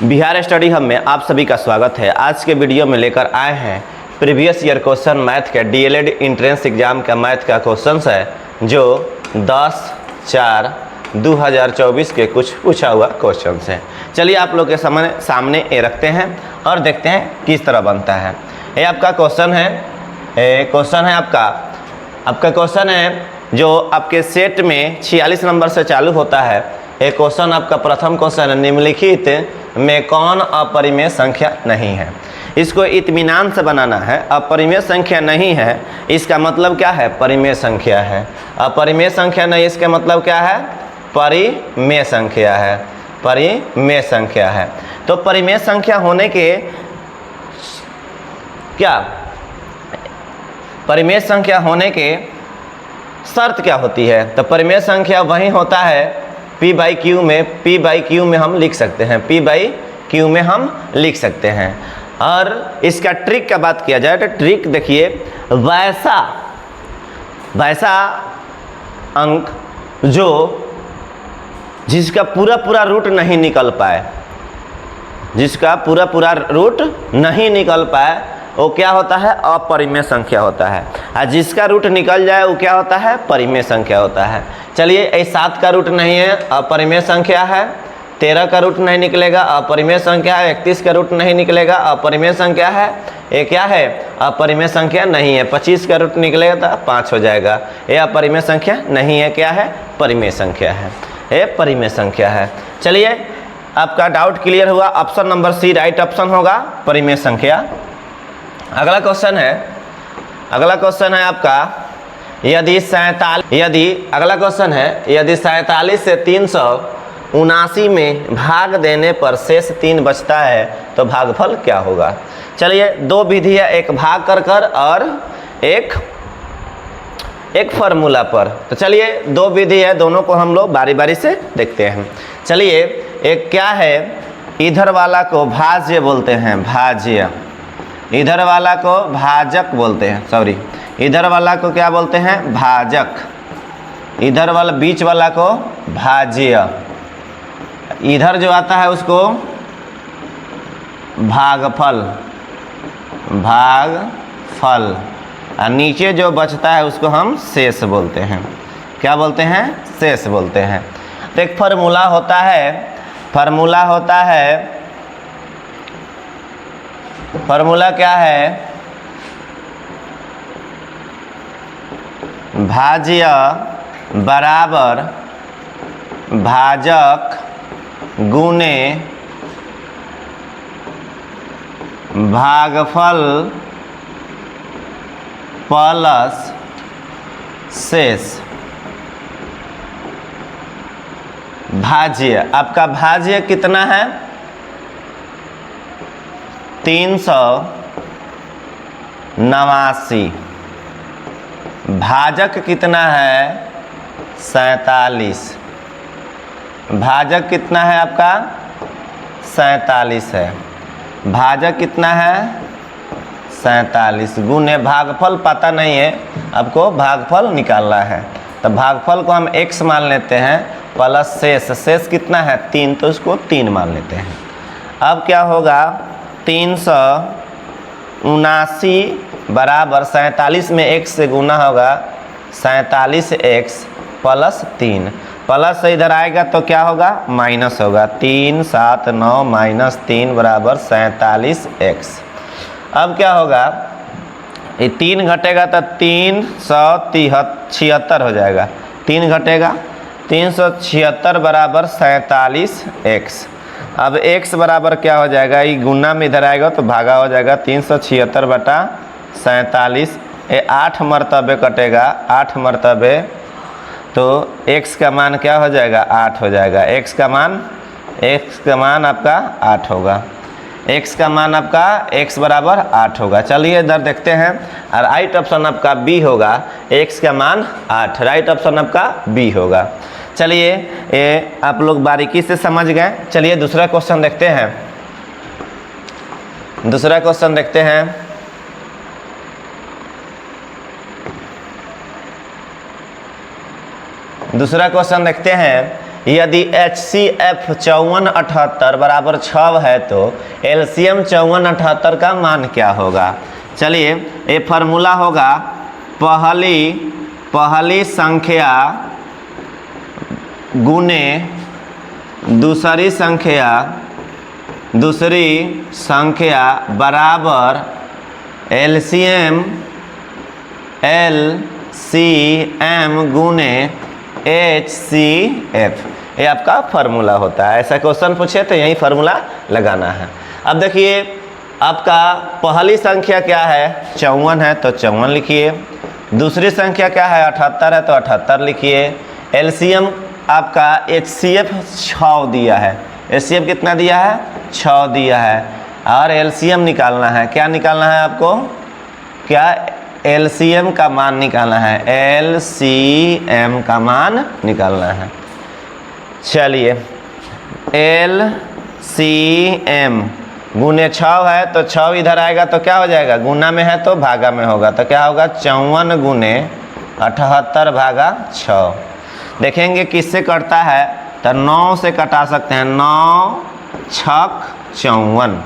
Bihar study hub में आप सभी का स्वागत है। आज के वीडियो में लेकर आए हैं प्रीवियस ईयर क्वेश्चन मैथ के डीएलएड एंट्रेंस एग्जाम का मैथ का क्वेश्चन है, जो 10/4/2024 के कुछ पूछा हुआ क्वेश्चन है। चलिए आप लोग के सामने ये रखते हैं और देखते हैं किस तरह बनता है। ये आपका क्वेश्चन है, आपका क्वेश्चन है जो आपके सेट में 46 नंबर से चालू होता है। ये क्वेश्चन आपका प्रथम क्वेश्चन है, निम्नलिखित में कौन अपरिमेय संख्या नहीं है। इसको इत्मीनान से बनाना है। अपरिमेय संख्या नहीं है, इसका मतलब क्या है? परिमेय संख्या है। अपरिमेय संख्या नहीं, इसका मतलब क्या है? परिमेय संख्या है। परिमेय संख्या है। तो परिमेय संख्या होने के क्या, परिमेय संख्या होने के शर्त क्या होती है? तो परिमेय संख्या वही होता है P बाई क्यू में हम लिख सकते हैं। P बाई क्यू में हम लिख सकते हैं। और इसका ट्रिक का बात किया जाए तो ट्रिक देखिए, वैसा अंक जिसका पूरा रूट नहीं निकल पाए, वो क्या होता है? अपरिमेय संख्या होता है। और जिसका रूट निकल जाए वो क्या होता है? परिमेय संख्या होता है। चलिए, 7 का रूट नहीं है, अपरिमेय संख्या है। 13 का रूट नहीं निकलेगा, अपरिमेय संख्या है। 31 का रूट नहीं निकलेगा, अपरिमेय संख्या है। ये क्या है? अपरिमेय संख्या नहीं है। 25 का रूट निकलेगा तो 5 हो जाएगा। ये अपरिमेय संख्या नहीं है, क्या है? परिमेय संख्या है। ये परिमेय संख्या है। चलिए, आपका डाउट क्लियर हुआ। Option number C right option होगा, परिमेय संख्या। अगला क्वेश्चन है आपका, यदि 47 से 379 में भाग देने पर शेष 3 बचता है तो भागफल क्या होगा? चलिए, दो विधि है, एक भाग कर और एक फार्मूला पर। तो चलिए, दो विधि है, दोनों को हम लोग बारी बारी से देखते हैं। चलिए, एक क्या है, इधर वाला को भाज्य बोलते हैं, भाज्य। इधर वाला को भाजक बोलते हैं, सॉरी, इधर वाला को क्या बोलते हैं? भाजक। इधर वाला बीच वाला को भाज्य। इधर जो आता है उसको भागफल। और नीचे जो बचता है उसको हम शेष बोलते हैं। क्या बोलते हैं? शेष बोलते हैं। तो एक फार्मूला होता है, फार्मूला क्या है? भाज्य बराबर भाजक गुने भागफल प्लस शेष। भाज्य, आपका भाज्य कितना है? 389। भाजक कितना है? 47। भाजक कितना है आपका? 47 है। भाजक कितना है? 47 गुने भागफल पता नहीं है, आपको भागफल निकालना है। तो भागफल को हम x मान लेते हैं, प्लस शेष कितना है? 3, तो उसको 3 मान लेते हैं। अब क्या होगा? 379 बराबर 47 में x से गुना होगा, 47x प्लस 3। प्लस से इधर आएगा तो क्या होगा? माइनस होगा। 3 7 9 माइनस 3 बराबर 47x। अब क्या होगा? ये 3 घटेगा तो 376 हो जाएगा। 3 घटेगा, 376 बराबर 47x। अब x बराबर क्या हो जाएगा? ये गुना में इधर आएगा तो भागा हो जाएगा। 376 बटा 47, ये 8 मरतबे कटेगा, 8 मरतबे, तो x का मान क्या हो जाएगा? 8 हो जाएगा। x का मान आपका 8 होगा। x का मान आपका x बराबर 8 होगा। चलिए इधर देखते हैं, और राइट ऑप्शन आपका b होगा। x का मान 8, राइट ऑप्शन आपका b होगा। चलिए, ये आप लोग बारीकी से समझ गए। चलिए दूसरा क्वेश्चन देखते हैं। दूसरा क्वेश्चन देखते हैं। यदि HCF 5478 बराबर 6 है तो LCM 5478 का मान क्या होगा। चलिए ये फार्मूला होगा पहली संख्या गुने दूसरी संख्या बराबर LCM गुने HCF। ये आपका फार्मूला होता है। ऐसा क्वेश्चन पूछे तो यही फार्मूला लगाना है। अब देखिए आपका पहली संख्या क्या है 54 है तो 54 लिखिए, दूसरी संख्या क्या है 78 है तो 78 लिखिए। LCM आपका HCF 6 दिया है, HCF कितना दिया है 6 दिया है, और LCM निकालना है। क्या निकालना है आपको, क्या LCM का मान निकालना है, LCM का मान निकालना है। चलिए LCM गुने 6 है तो 6 इधर आएगा तो क्या हो जाएगा, गुना में है तो भागा में होगा, तो क्या होगा 54 गुने 78 भागा 6। देखेंगे किससे कटता है तो 9 से कटा सकते हैं, 9 छक 54।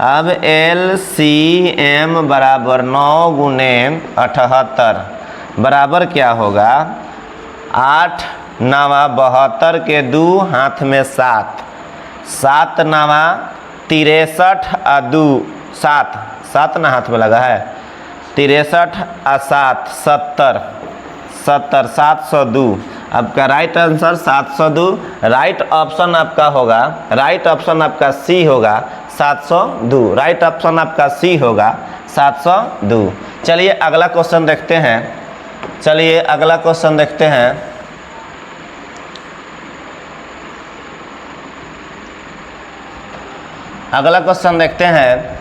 अब LCM बराबर 9 गुने 78 बराबर क्या होगा 8 नवा 72 के 2 हाथ में 7, 7 नवा 63 आ 2 7 ना हाथ में लगा है, 63 आ 7 70 702। आपका राइट आंसर 702। राइट ऑप्शन आपका होगा, राइट ऑप्शन आपका सी होगा 702। राइट ऑप्शन आपका सी होगा 702। चलिए अगला क्वेश्चन देखते हैं। अगला क्वेश्चन देखते हैं।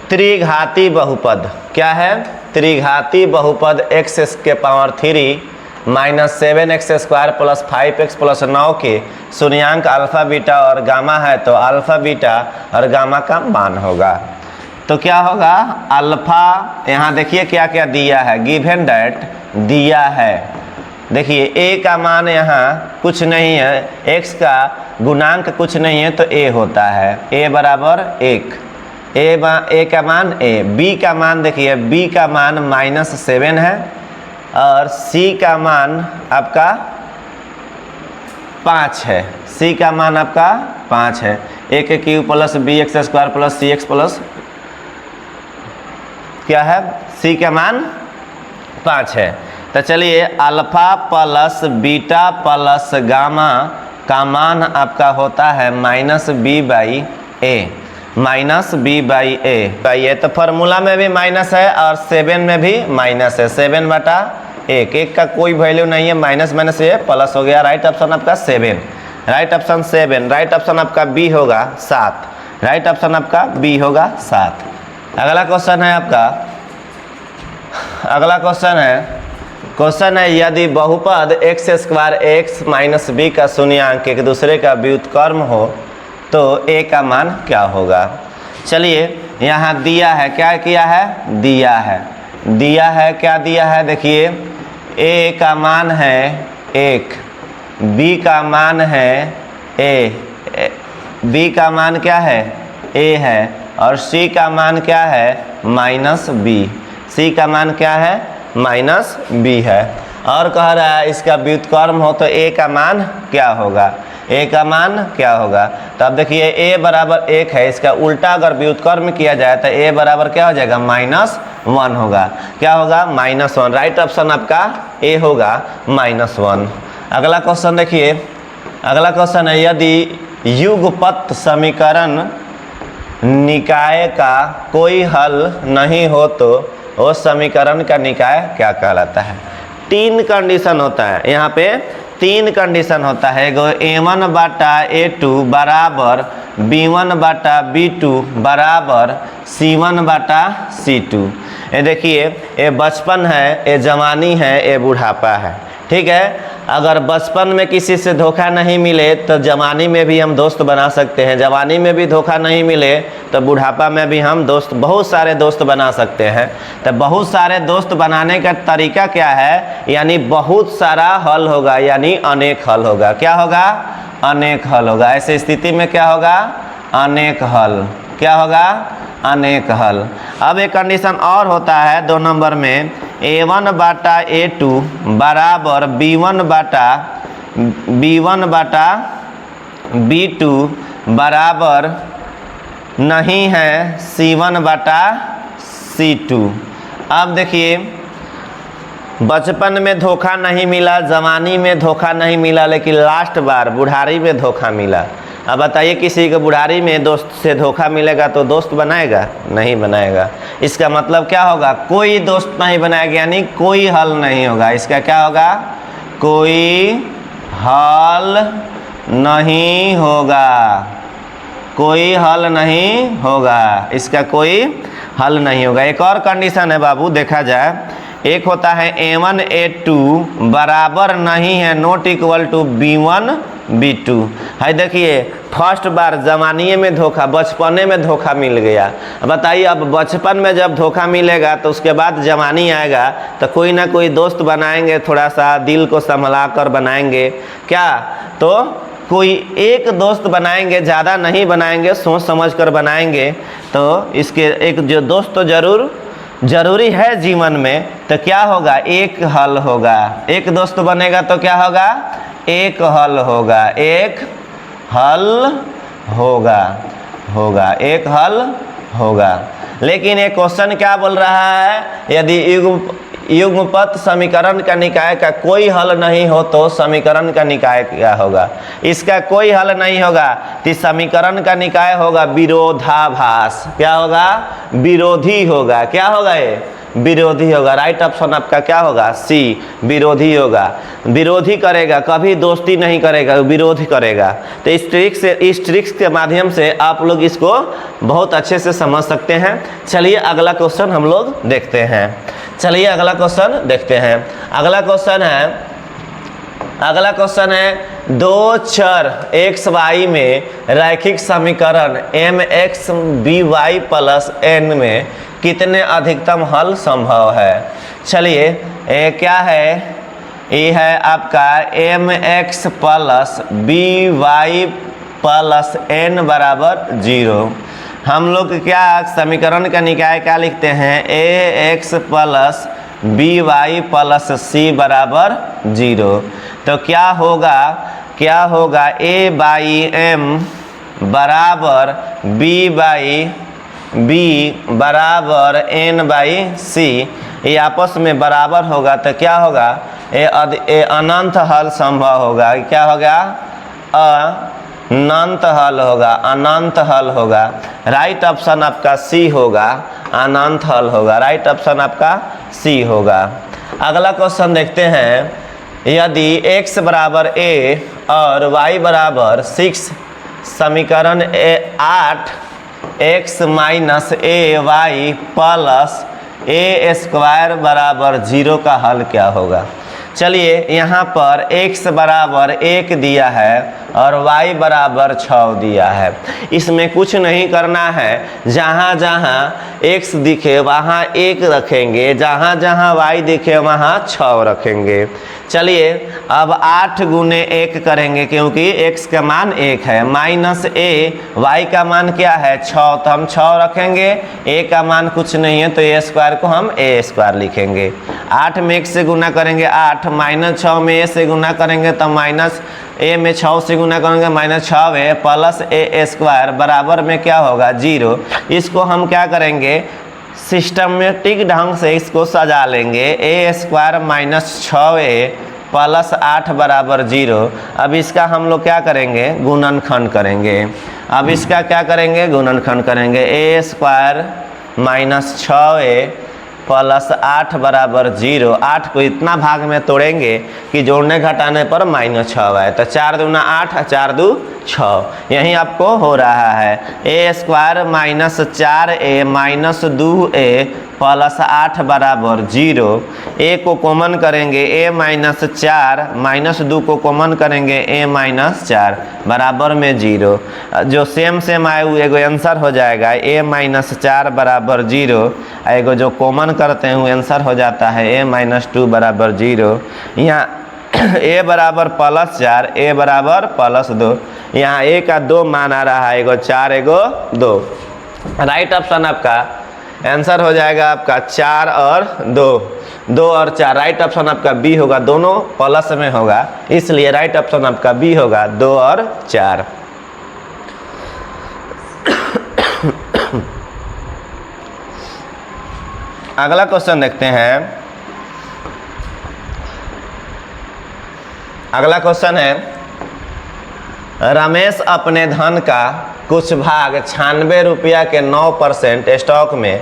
त्रिघाती बहुपद क्या है, त्रिघाती बहुपद x के power 3 minus 7x square plus 5x plus 9 के शून्यांक अल्फा बीटा और गामा है तो अल्फा बीटा और गामा का मान होगा। तो क्या होगा अल्फा, यहाँ देखिए क्या क्या दिया है, गिवन दैट दिया है। देखिए a का मान यहाँ कुछ नहीं है, x का गुणांक कुछ नहीं है तो a होता है, a बराबर 1, a का मान a। b का मान देखिए, b का मान -7 है और c का मान आपका 5 है, c का मान आपका 5 है। a के cube plus bx square plus cx plus क्या है, c का मान 5 है। तो चलिए alpha plus beta plus gamma का मान आपका होता है -b/a। तो फार्मूला में भी माइनस है और 7 में भी माइनस है, 7/1। 1 का कोई वैल्यू नहीं है, माइनस माइनस ये प्लस हो गया। राइट ऑप्शन आपका 7, राइट ऑप्शन 7। राइट ऑप्शन आपका बी होगा 7, राइट ऑप्शन आपका बी होगा 7। अगला क्वेश्चन है आपका, अगला क्वेश्चन है यदि बहुपद x square x minus b का शून्यांक एक दूसरे का व्युत्क्रम हो तो a का मान क्या होगा। चलिए यहाँ दिया है, क्या किया है, दिया है क्या दिया है, देखिए a का मान है 1, b का मान है b का मान क्या है a है, और c का मान क्या है -b, c का मान क्या है -b है। और कह रहा है इसका व्युत्क्रम हो तो a का मान क्या होगा, a का मान क्या होगा। तो अब देखिए a बराबर 1 है, इसका उल्टा अगर व्युत्क्रम किया जाए तो a बराबर क्या हो जाएगा -1 होगा। क्या होगा -1। राइट ऑप्शन आपका a होगा -1। अगला क्वेश्चन देखिए, अगला क्वेश्चन है यदि युगपत समीकरण निकाय का कोई हल नहीं हो तो उस समीकरण का निकाय क्या कहलाता है। 3 कंडीशन होता है, यहाँ पे 3 कंडीशन होता है। एगो a1/a2 बराबर b1/b2 बराबर c1/c2। ये देखिए ये बचपन है, ये जवानी है, ये बुढ़ापा है, ठीक है। अगर बचपन में किसी से धोखा नहीं मिले तो जवानी में भी हम दोस्त बना सकते हैं, जवानी में भी धोखा नहीं मिले तो बुढ़ापा में भी हम दोस्त, बहुत सारे दोस्त बना सकते हैं। तो बहुत सारे दोस्त बनाने का तरीका क्या है, यानी बहुत सारा हल होगा, यानी अनेक हल होगा। क्या होगा? अनेक हल होगा। ऐसे स्थिति में क्या होगा? अनेक हल। क्या होगा? अनेक हल। अब एक कंडीशन और होता है 2 नंबर में, A1 बाटा A2 बराबर B1 बाटा B2 बराबर नहीं है C1 बाटा C2। अब देखिए, बचपन में धोखा नहीं मिला, जवानी में धोखा नहीं मिला, लेकिन लास्ट बार बुढ़ारी में धोखा मिला। अब बताइए, किसी को बुढ़ारी में दोस्त से धोखा मिलेगा तो दोस्त बनाएगा? नहीं बनाएगा। इसका मतलब क्या होगा? कोई दोस्त नहीं बनाएगा, यानी कोई हल नहीं होगा। इसका क्या होगा? कोई हल नहीं होगा। कोई हल नहीं होगा, इसका कोई हल नहीं होगा। एक और कंडीशन है बाबू, देखा जाए। एक होता है A1 A2 बराबर नहीं है, not equal to B1 B2। है देखिए, फर्स्ट बार जवानी में धोखा, बचपने में धोखा मिल गया। बताइए, अब बचपन में जब धोखा मिलेगा तो उसके बाद जवानी आएगा तो कोई ना कोई दोस्त बनाएंगे, थोड़ा सा दिल को संभला कर बनाएंगे। क्या? तो कोई एक दोस्त बनाएंगे, ज़्यादा नहीं बनाएंगे, सोच समझ कर बनाएंगे। तो इसके एक जो दोस्त तो जरूरी है जीवन में, तो क्या होगा? एक हल होगा। एक दोस्त बनेगा तो क्या होगा? एक हल होगा। एक हल होगा। एक हल होगा। लेकिन एक क्वेश्चन क्या बोल रहा है, यदि युग्मपद समीकरण का निकाय का कोई हल नहीं हो तो समीकरण का निकाय क्या होगा? इसका कोई हल नहीं होगा तो समीकरण का निकाय होगा विरोधाभास। क्या होगा? विरोधी होगा। क्या होगा? ये विरोधी होगा। राइट ऑप्शन आपका क्या होगा? सी, विरोधी होगा। विरोधी करेगा, कभी दोस्ती नहीं करेगा, विरोध करेगा। तो इस ट्रिक्स के माध्यम से आप लोग इसको बहुत अच्छे से समझ सकते हैं। चलिए अगला क्वेश्चन हम लोग देखते हैं। अगला क्वेश्चन है दो चर x y में रैखिक समीकरण mx by प्लस n में कितने अधिकतम हल संभव है। चलिए, क्या है? ये है आपका mx plus by plus n बराबर 0। हम लोग क्या समीकरण का निकाय क्या लिखते हैं? ax plus by plus c बराबर 0। तो क्या होगा? a बाई m बराबर b बाई b बराबर n बाई c, ये आपस में बराबर होगा। तो क्या होगा? ये अनंत हल संभव होगा। क्या होगा? अनंत हल होगा। राइट ऑप्शन आपका सी होगा, अनंत हल होगा। राइट ऑप्शन आपका सी होगा। अगला क्वेश्चन देखते हैं। यदि x बराबर a और y बराबर 6, समीकरण 8 x minus a y plus a square बराबर 0 का हल क्या होगा? चलिए, यहाँ पर x बराबर 1 दिया है और y बराबर 6 दिया है। इसमें कुछ नहीं करना है, जहाँ जहाँ x दिखे वहाँ 1 रखेंगे, जहाँ जहाँ y दिखे वहाँ 6 रखेंगे। चलिए, अब 8 गुने 1 करेंगे क्योंकि x का मान 1 है, माइनस a, y का मान क्या है? 6, तो हम 6 रखेंगे। a का मान कुछ नहीं है तो a स्क्वायर को हम a स्क्वायर लिखेंगे। 8 में 1 से गुना करेंगे 8, माइनस 6 में a से गुना करेंगे तो माइनस a में 6 से गुना करेंगे माइनस 6 प्लस a स्क्वायर बराबर में क्या होगा? 0। इसको हम क्या करेंगे? सिस्टमेटिक ढंग से इसको सजा लेंगे। a square minus 6a plus 8 बराबर 0। अब इसका हम लोग क्या करेंगे? गुणनखंड करेंगे। अब इसका क्या करेंगे? गुणनखंड करेंगे। a square minus 6a plus 8 बराबर 0। 8 को इतना भाग में तोड़ेंगे कि जोड़ने घटाने पर माइनस 6 आए, तो 4 दूना 8, 4 दू 6। यही आपको हो रहा है। a square minus 4a minus 2a plus 8 बराबर 0। ए को कॉमन करेंगे a माइनस 4, माइनस 2 को कॉमन करेंगे a माइनस 4 बराबर में 0। जो सेम आए हुए एगो आंसर हो जाएगा a माइनस 4 बराबर 0। एगो जो कॉमन करते हैं वो आंसर हो जाता है a माइनस 2 बराबर 0। यहाँ a बराबर प्लस 4, a बराबर प्लस 2। यहाँ a का 2 मान आ रहा है, एगो 4 एगो 2। राइट ऑप्शन आपका आंसर हो जाएगा आपका 4 और 2, 2 और 4। राइट ऑप्शन आपका बी होगा, दोनों प्लस में होगा, इसलिए राइट ऑप्शन आपका बी होगा 2 और 4। अगला क्वेश्चन देखते हैं। अगला क्वेश्चन है, रमेश अपने धन का कुछ भाग 96 रुपया के 9% स्टॉक में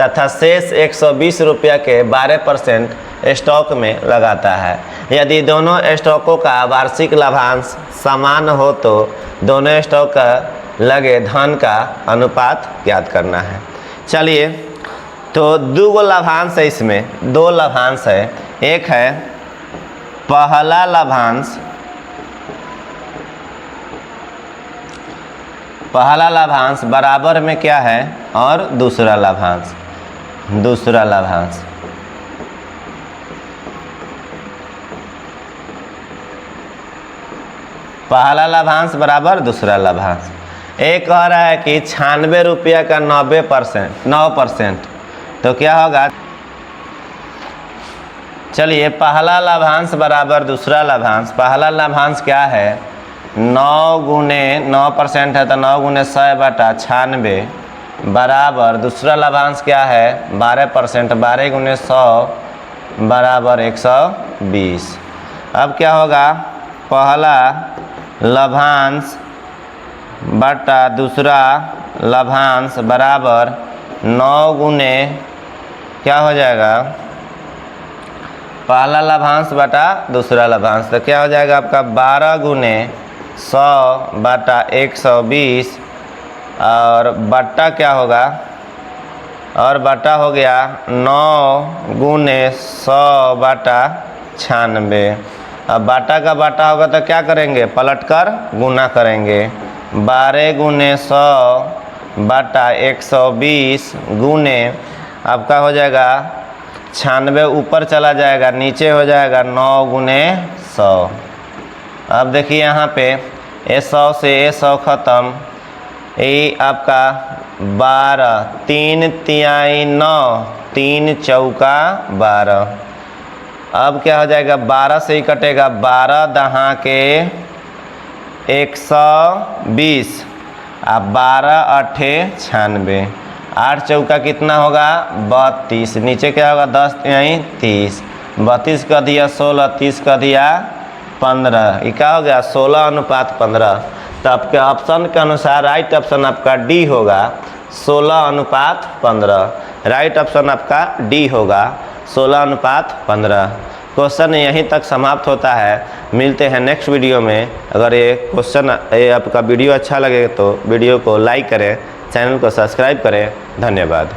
तथा शेष 120 रुपया के 12% स्टॉक में लगाता है। यदि दोनों स्टॉकों का वार्षिक लाभांश समान हो तो दोनों स्टॉक का लगे धन का अनुपात ज्ञात करना है। चलिए, तो दो लाभांश है, इसमें 2 लाभांश है। एक है पहला लाभांश, पहला लाभांश बराबर में क्या है और दूसरा लाभांश, दूसरा लाभांश। पहला लाभांश बराबर दूसरा लाभांश। एक कह रहा है कि 96 रुपया का 9%, तो क्या होगा। चलिए, पहला लाभांश बराबर दूसरा लाभांश। पहला लाभांश क्या है, 9 गुने 9% है तो 9 गुने 100 बटा 96 बराबर दूसरा लाभांश क्या है 12%, 12 गुने 100 बराबर 120। अब क्या होगा, पहला लाभांश बटा दूसरा लाभांश बराबर 9 गुने क्या हो जाएगा, पहला लाभांश बटा दूसरा लाभांश, तो क्या हो जाएगा आपका 12 गुने 100 बटा 120 और बट्टा क्या होगा, और बट्टा हो गया 9 गुने 100 बटा 96। अब बाटा का बाटा होगा तो क्या करेंगे, पलटकर गुना करेंगे। 12 गुने 100 बटा 120 गुने आपका हो जाएगा 96, ऊपर चला जाएगा नीचे हो जाएगा 9 गुने 100। अब देखिए यहाँ पे ये 100 से ये 100 ख़त्म, ये आपका 12, 3 तिहाई 9, 3 चौका 12। अब क्या हो जाएगा, 12 से ही कटेगा, 12 दहाँ के 120 अब 12 अठे 96, 8 चौका कितना होगा 32, नीचे क्या होगा 10 तिहाई 30, 32 का दिया 16, 30 का दिया 15, ये क्या हो गया 16:15। तो आपके ऑप्शन के अनुसार राइट ऑप्शन आपका डी होगा 16:15। राइट ऑप्शन आपका डी होगा 16:15। क्वेश्चन यहीं तक समाप्त होता है। मिलते हैं नेक्स्ट वीडियो में। अगर ये क्वेश्चन आपका वीडियो अच्छा लगे तो वीडियो को लाइक करें, चैनल को सब्सक्राइब करें। धन्यवाद।